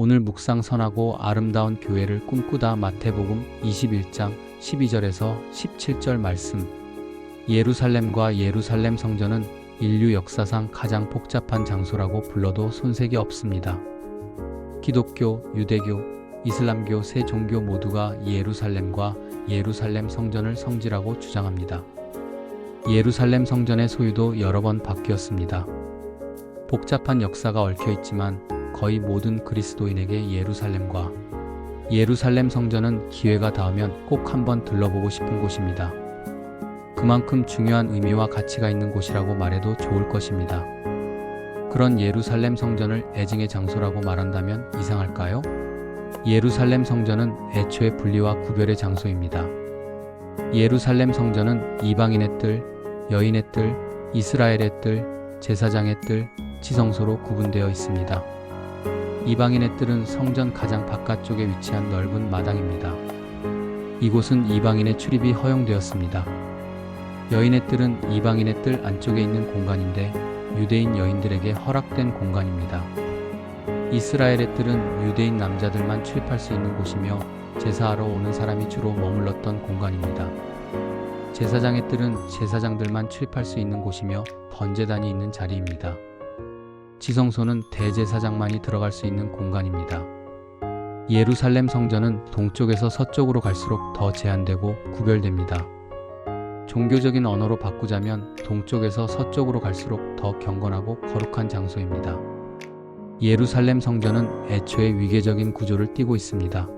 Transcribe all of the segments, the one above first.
오늘 묵상 선하고 아름다운 교회를 꿈꾸다. 마태복음 21장 12절에서 17절 말씀. 예루살렘과 예루살렘 성전은 인류 역사상 가장 복잡한 장소라고 불러도 손색이 없습니다. 기독교, 유대교, 이슬람교 세 종교 모두가 예루살렘과 예루살렘 성전을 성지라고 주장합니다. 예루살렘 성전의 소유도 여러 번 바뀌었습니다. 복잡한 역사가 얽혀 있지만 거의 모든 그리스도인에게 예루살렘과 예루살렘 성전은 기회가 닿으면 꼭 한번 들러보고 싶은 곳입니다. 그만큼 중요한 의미와 가치가 있는 곳이라고 말해도 좋을 것입니다. 그런 예루살렘 성전을 애증의 장소라고 말한다면 이상할까요? 예루살렘 성전은 애초에 분리와 구별의 장소입니다. 예루살렘 성전은 이방인의 뜰, 여인의 뜰, 이스라엘의 뜰, 제사장의 뜰, 지성소로 구분되어 있습니다. 이방인의 뜰은 성전 가장 바깥쪽에 위치한 넓은 마당입니다. 이곳은 이방인의 출입이 허용되었습니다. 여인의 뜰은 이방인의 뜰 안쪽에 있는 공간인데 유대인 여인들에게 허락된 공간입니다. 이스라엘의 뜰은 유대인 남자들만 출입할 수 있는 곳이며 제사하러 오는 사람이 주로 머물렀던 공간입니다. 제사장의 뜰은 제사장들만 출입할 수 있는 곳이며 번제단이 있는 자리입니다. 지성소는 대제사장만이 들어갈 수 있는 공간입니다. 예루살렘 성전은 동쪽에서 서쪽으로 갈수록 더 제한되고 구별됩니다. 종교적인 언어로 바꾸자면 동쪽에서 서쪽으로 갈수록 더 경건하고 거룩한 장소입니다. 예루살렘 성전은 애초에 위계적인 구조를 띠고 있습니다.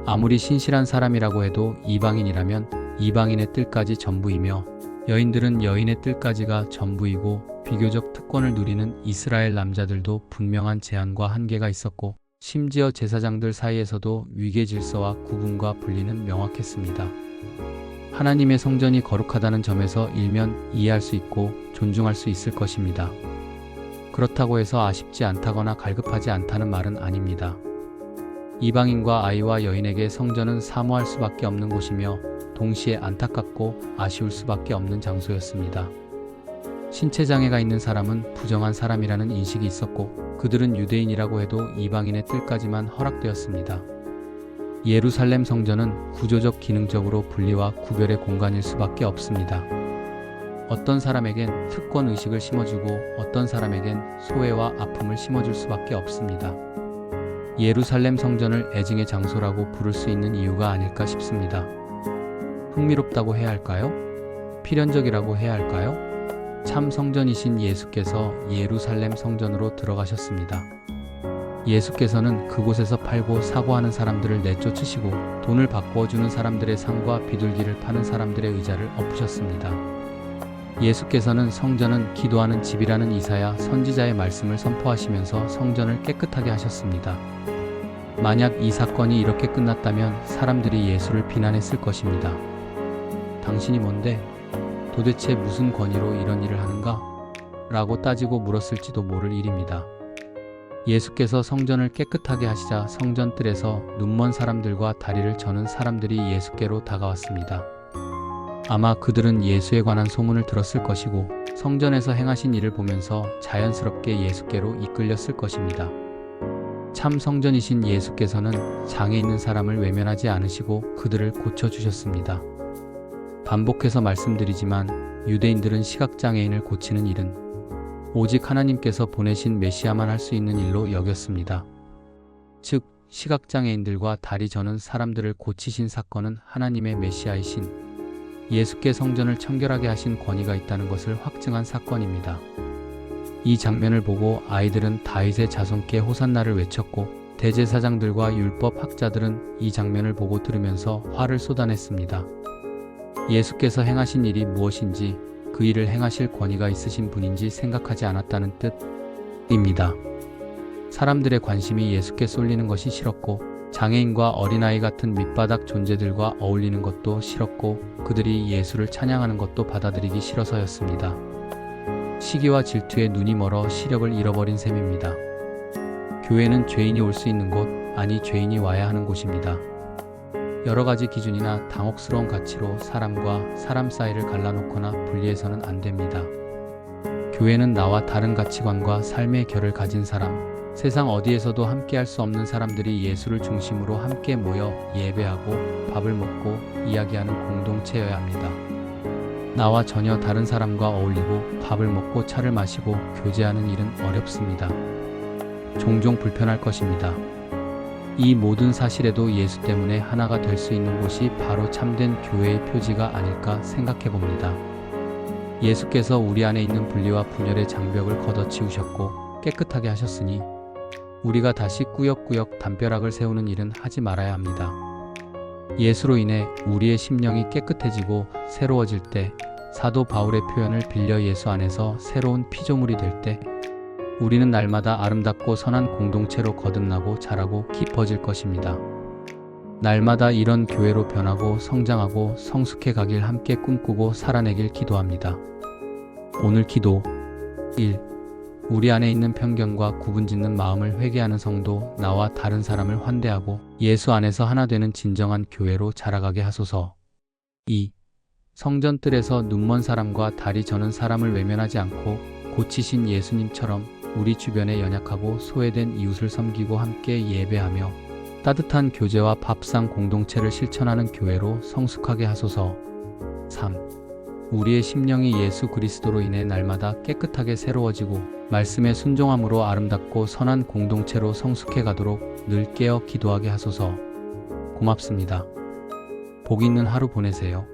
아무리 신실한 사람이라고 해도 이방인이라면 이방인의 뜰까지 전부이며 여인들은 여인의 뜰까지가 전부이고 비교적 특권을 누리는 이스라엘 남자들도 분명한 제한과 한계가 있었고 심지어 제사장들 사이에서도 위계 질서와 구분과 분리는 명확했습니다. 하나님의 성전이 거룩하다는 점에서 일면 이해할 수 있고 존중할 수 있을 것입니다. 그렇다고 해서 아쉽지 않다거나 갈급하지 않다는 말은 아닙니다. 이방인과 아이와 여인에게 성전은 사모할 수밖에 없는 곳이며 동시에 안타깝고 아쉬울 수밖에 없는 장소였습니다. 신체장애가 있는 사람은 부정한 사람이라는 인식이 있었고 그들은 유대인이라고 해도 이방인의 뜰까지만 허락되었습니다. 예루살렘 성전은 구조적 기능적으로 분리와 구별의 공간일 수밖에 없습니다. 어떤 사람에겐 특권의식을 심어주고 어떤 사람에겐 소외와 아픔을 심어줄 수밖에 없습니다. 예루살렘 성전을 애증의 장소라고 부를 수 있는 이유가 아닐까 싶습니다. 흥미롭다고 해야 할까요? 필연적이라고 해야 할까요? 참 성전이신 예수께서 예루살렘 성전으로 들어가셨습니다. 예수께서는 그곳에서 팔고 사고 하는 사람들을 내쫓으시고 돈을 바꾸어 주는 사람들의 상과 비둘기를 파는 사람들의 의자를 엎으셨습니다. 예수께서는 성전은 기도하는 집이라는 이사야 선지자의 말씀을 선포하시면서 성전을 깨끗하게 하셨습니다. 만약 이 사건이 이렇게 끝났다면 사람들이 예수를 비난했을 것입니다. 당신이 뭔데? 도대체 무슨 권위로 이런 일을 하는가? 라고 따지고 물었을지도 모를 일입니다. 예수께서 성전을 깨끗하게 하시자 성전 뜰에서 눈먼 사람들과 다리를 저는 사람들이 예수께로 다가왔습니다. 아마 그들은 예수에 관한 소문을 들었을 것이고 성전에서 행하신 일을 보면서 자연스럽게 예수께로 이끌렸을 것입니다. 참 성전이신 예수께서는 장애 있는 사람을 외면하지 않으시고 그들을 고쳐주셨습니다. 반복해서 말씀드리지만 유대인들은 시각장애인을 고치는 일은 오직 하나님께서 보내신 메시아만 할 수 있는 일로 여겼습니다. 즉 시각장애인들과 다리 저는 사람들을 고치신 사건은 하나님의 메시아이신 예수께 성전을 청결하게 하신 권위가 있다는 것을 확증한 사건입니다. 이 장면을 보고 아이들은 다윗의 자손께 호산나를 외쳤고 대제사장들과 율법학자들은 이 장면을 보고 들으면서 화를 쏟아냈습니다. 예수께서 행하신 일이 무엇인지 그 일을 행하실 권위가 있으신 분인지 생각하지 않았다는 뜻입니다. 사람들의 관심이 예수께 쏠리는 것이 싫었고 장애인과 어린아이 같은 밑바닥 존재들과 어울리는 것도 싫었고 그들이 예수를 찬양하는 것도 받아들이기 싫어서였습니다. 시기와 질투에 눈이 멀어 시력을 잃어버린 셈입니다. 교회는 죄인이 올 수 있는 곳, 아니 죄인이 와야 하는 곳입니다. 여러 가지 기준이나 당혹스러운 가치로 사람과 사람 사이를 갈라놓거나 분리해서는 안 됩니다. 교회는 나와 다른 가치관과 삶의 결을 가진 사람, 세상 어디에서도 함께 할 수 없는 사람들이 예수를 중심으로 함께 모여 예배하고 밥을 먹고 이야기하는 공동체여야 합니다. 나와 전혀 다른 사람과 어울리고 밥을 먹고 차를 마시고 교제하는 일은 어렵습니다. 종종 불편할 것입니다. 이 모든 사실에도 예수 때문에 하나가 될 수 있는 곳이 바로 참된 교회의 표지가 아닐까 생각해 봅니다. 예수께서 우리 안에 있는 분리와 분열의 장벽을 걷어치우셨고 깨끗하게 하셨으니 우리가 다시 꾸역꾸역 담벼락을 세우는 일은 하지 말아야 합니다. 예수로 인해 우리의 심령이 깨끗해지고 새로워질 때, 사도 바울의 표현을 빌려 예수 안에서 새로운 피조물이 될 때, 우리는 날마다 아름답고 선한 공동체로 거듭나고 자라고 깊어질 것입니다. 날마다 이런 교회로 변하고 성장하고 성숙해 가길 함께 꿈꾸고 살아내길 기도합니다. 오늘 기도 1. 우리 안에 있는 편견과 구분짓는 마음을 회개하는 성도, 나와 다른 사람을 환대하고 예수 안에서 하나 되는 진정한 교회로 자라가게 하소서. 2. 성전뜰에서 눈먼 사람과 다리 저는 사람을 외면하지 않고 고치신 예수님처럼 우리 주변에 연약하고 소외된 이웃을 섬기고 함께 예배하며 따뜻한 교제와 밥상 공동체를 실천하는 교회로 성숙하게 하소서. 3. 우리의 심령이 예수 그리스도로 인해 날마다 깨끗하게 새로워지고 말씀에 순종함으로 아름답고 선한 공동체로 성숙해 가도록 늘 깨어 기도하게 하소서. 고맙습니다. 복 있는 하루 보내세요.